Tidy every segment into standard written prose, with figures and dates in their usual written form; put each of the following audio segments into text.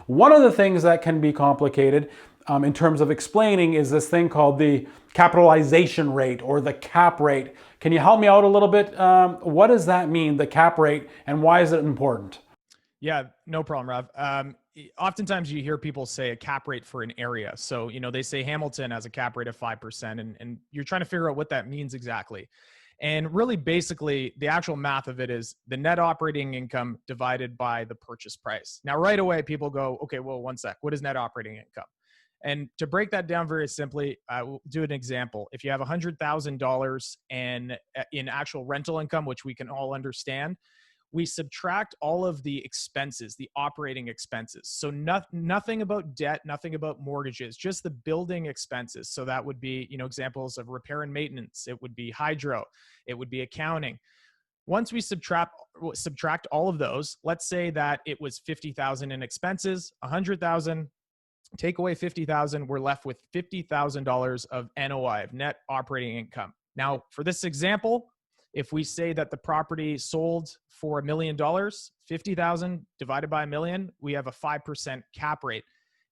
One of the things that can be complicated in terms of explaining is this thing called the capitalization rate or the cap rate. Can you help me out a little bit? What does that mean, the cap rate, and why is it important? Yeah, no problem, Rob. Oftentimes you hear people say a cap rate for an area. So, they say Hamilton has a cap rate of 5%, and you're trying to figure out what that means exactly. And really, basically, the actual math of it is the net operating income divided by the purchase price. Now, right away, people go, okay, well, one sec. What is net operating income? And to break that down very simply, I will do an example. If you have $100,000 in actual rental income, which we can all understand, we subtract all of the expenses, the operating expenses. So nothing about debt, nothing about mortgages, just the building expenses. So that would be, examples of repair and maintenance. It would be hydro. It would be accounting. Once we subtract all of those, let's say that it was 50,000 in expenses, 100,000, take away 50,000, we're left with $50,000 of NOI, of net operating income. Now, for this example, if we say that the property sold for $1 million, 50,000 divided by a million, we have a 5% cap rate.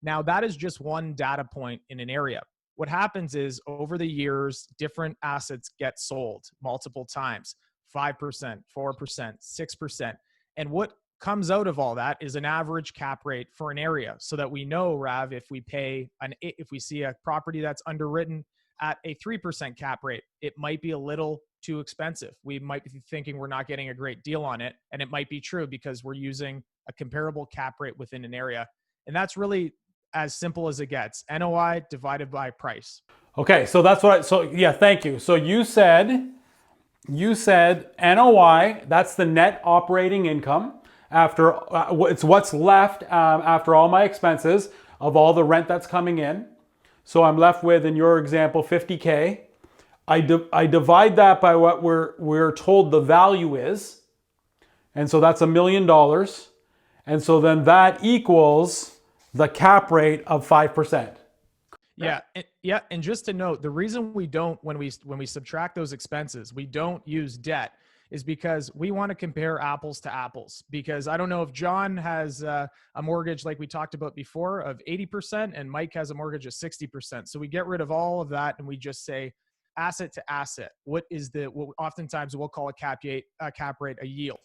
Now, that is just one data point in an area. What happens is over the years, different assets get sold multiple times, 5%, 4%, 6%. And what comes out of all that is an average cap rate for an area, so that we know, Rav, if we see a property that's underwritten at a 3% cap rate, it might be a little too expensive. We might be thinking we're not getting a great deal on it. And it might be true because we're using a comparable cap rate within an area. And that's really as simple as it gets. NOI divided by price. Okay, so that's yeah, thank you. So you said NOI, that's the net operating income after, it's what's left after all my expenses of all the rent that's coming in. So I'm left with, in your example, 50K. I divide that by what we're told the value is. And so that's $1 million. And so then that equals the cap rate of 5%. Yeah, yeah, and just to note, the reason we don't, when we subtract those expenses, we don't use debt, is because we want to compare apples to apples. Because I don't know if John has a mortgage like we talked about before of 80%, and Mike has a mortgage of 60%. So we get rid of all of that and we just say asset to asset. What oftentimes we'll call a cap rate a yield.